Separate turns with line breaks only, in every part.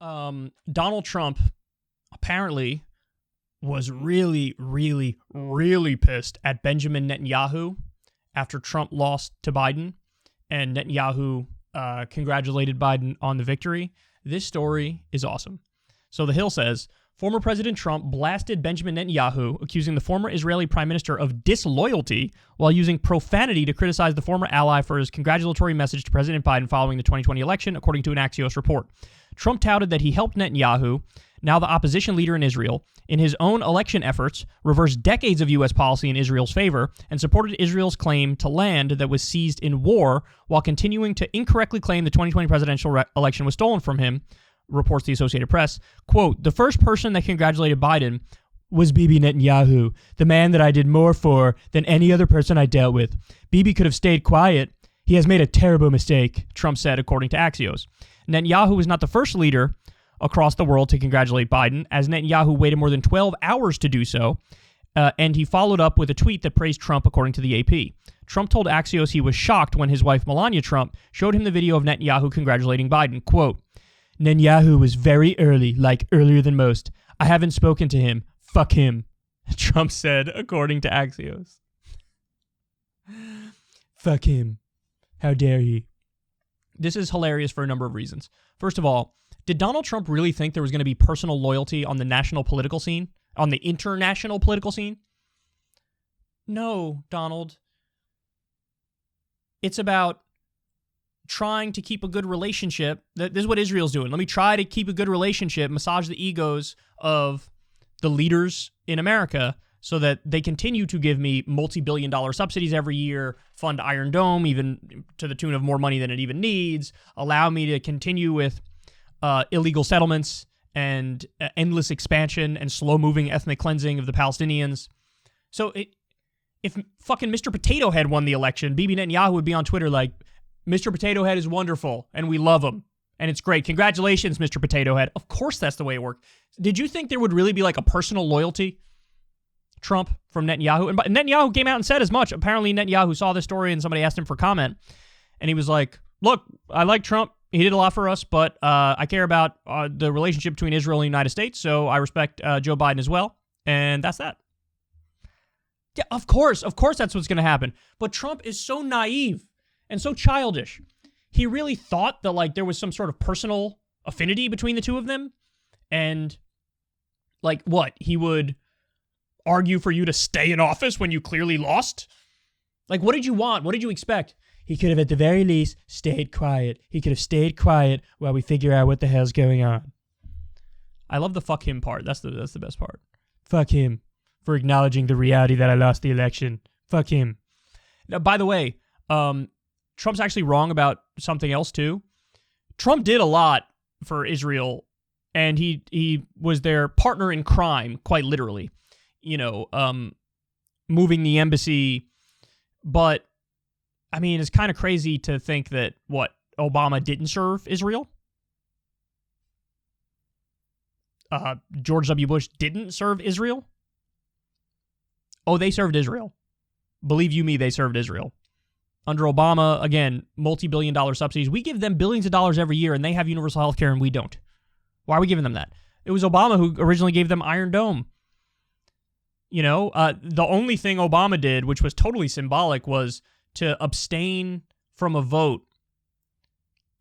Donald Trump apparently was really, really, really pissed at Benjamin Netanyahu after Trump lost to Biden, and Netanyahu congratulated Biden on the victory. This story is awesome. So The Hill says, former President Trump blasted Benjamin Netanyahu, accusing the former Israeli prime minister of disloyalty while using profanity to criticize the former ally for his congratulatory message to President Biden following the 2020 election, according to an Axios report. Trump touted that he helped Netanyahu, now the opposition leader in Israel, in his own election efforts, reverse decades of U.S. policy in Israel's favor, and supported Israel's claim to land that was seized in war, while continuing to incorrectly claim the 2020 presidential election was stolen from him, reports the Associated Press. Quote, the first person that congratulated Biden was Bibi Netanyahu, the man that I did more for than any other person I dealt with. Bibi could have stayed quiet. He has made a terrible mistake, Trump said, according to Axios. Netanyahu was not the first leader across the world to congratulate Biden, as Netanyahu waited more than 12 hours to do so, and he followed up with a tweet that praised Trump, according to the AP. Trump told Axios he was shocked when his wife Melania Trump showed him the video of Netanyahu congratulating Biden. Quote, Netanyahu was very early, like earlier than most. I haven't spoken to him. Fuck him, Trump said, according to Axios. Fuck him. How dare he? This is hilarious for a number of reasons. First of all, did Donald Trump really think there was going to be personal loyalty on the national political scene? On the international political scene? No, Donald. It's about trying to keep a good relationship. This is what Israel's doing. Let me try to keep a good relationship, massage the egos of the leaders in America so that they continue to give me multi-billion-dollar subsidies every year, fund Iron Dome, even to the tune of more money than it even needs, allow me to continue with illegal settlements and endless expansion and slow-moving ethnic cleansing of the Palestinians. So if fucking Mr. Potato Head won the election, Bibi Netanyahu would be on Twitter like, Mr. Potato Head is wonderful, and we love him, and it's great. Congratulations, Mr. Potato Head. Of course that's the way it worked. Did you think there would really be like a personal loyalty, Trump, from Netanyahu? And Netanyahu came out and said as much. Apparently Netanyahu saw this story and somebody asked him for comment, and he was like, look, I like Trump. He did a lot for us, but I care about the relationship between Israel and the United States, so I respect Joe Biden as well, and that's that. Yeah, of course that's what's going to happen. But Trump is so naive and so childish. He really thought that like there was some sort of personal affinity between the two of them, and like what? He would argue for you to stay in office when you clearly lost? Like, what did you want? What did you expect? He could have, at the very least, stayed quiet. He could have stayed quiet while we figure out what the hell's going on. I love the fuck him part. That's the best part. Fuck him for acknowledging the reality that I lost the election. Fuck him. Now, by the way, Trump's actually wrong about something else, too. Trump did a lot for Israel, and he was their partner in crime, quite literally. You know, moving the embassy, but I mean, it's kind of crazy to think that, Obama didn't serve Israel? George W. Bush didn't serve Israel? Oh, they served Israel. Believe you me, they served Israel. Under Obama, again, multi-billion-dollar subsidies. We give them billions of dollars every year, and they have universal health care, and we don't. Why are we giving them that? It was Obama who originally gave them Iron Dome. You know, the only thing Obama did, which was totally symbolic, was to abstain from a vote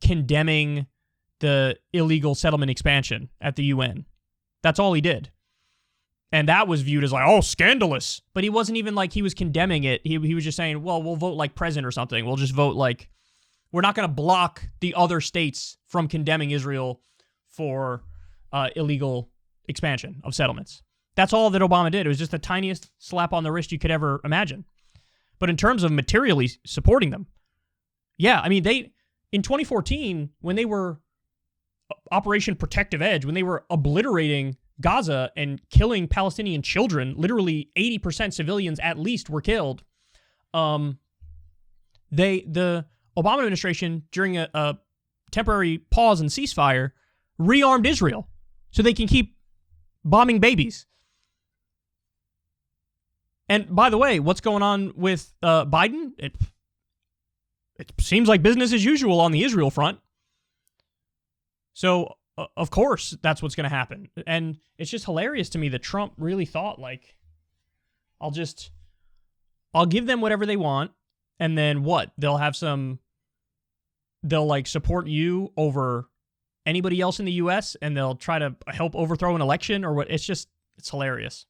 condemning the illegal settlement expansion at the UN. That's all he did. And that was viewed as like, oh, scandalous. But he wasn't even like he was condemning it. He was just saying, well, we'll vote like present or something. We'll just vote like, we're not going to block the other states from condemning Israel for illegal expansion of settlements. That's all that Obama did. It was just the tiniest slap on the wrist you could ever imagine. But in terms of materially supporting them, yeah, I mean, in 2014, when they were Operation Protective Edge, when they were obliterating Gaza and killing Palestinian children, literally 80% civilians at least were killed, the Obama administration, during a temporary pause and ceasefire, rearmed Israel so they can keep bombing babies. And by the way, what's going on with Biden? It seems like business as usual on the Israel front. So of course that's what's going to happen. And it's just hilarious to me that Trump really thought, like, I'll give them whatever they want, and then what? They'll like support you over anybody else in the U.S., and they'll try to help overthrow an election or what? It's hilarious.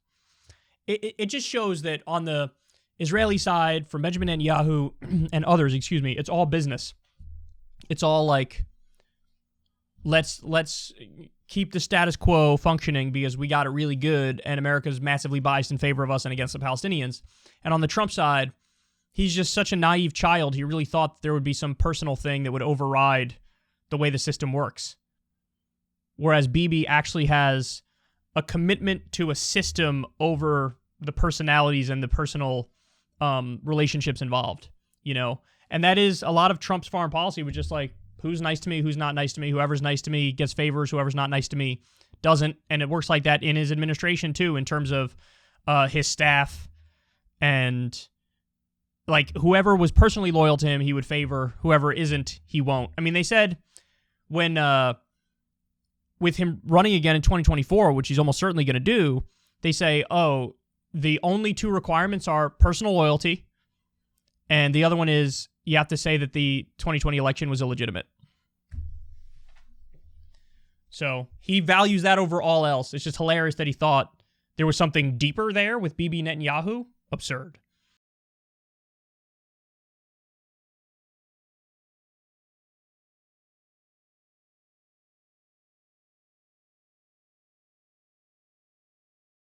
It just shows that on the Israeli side, from Benjamin Netanyahu and others, it's all business. It's all like, let's keep the status quo functioning because we got it really good and America's massively biased in favor of us and against the Palestinians. And on the Trump side, he's just such a naive child. He really thought there would be some personal thing that would override the way the system works. Whereas Bibi actually has a commitment to a system over the personalities and the personal relationships involved, And that is a lot of Trump's foreign policy, was just like, who's nice to me, who's not nice to me, whoever's nice to me gets favors, whoever's not nice to me doesn't. And it works like that in his administration too, in terms of his staff, and like whoever was personally loyal to him, he would favor. Whoever isn't, he won't. I mean, they said when with him running again in 2024, which he's almost certainly going to do, they say, oh, the only two requirements are personal loyalty, and the other one is you have to say that the 2020 election was illegitimate. So he values that over all else. It's just hilarious that he thought there was something deeper there with Bibi Netanyahu. Absurd.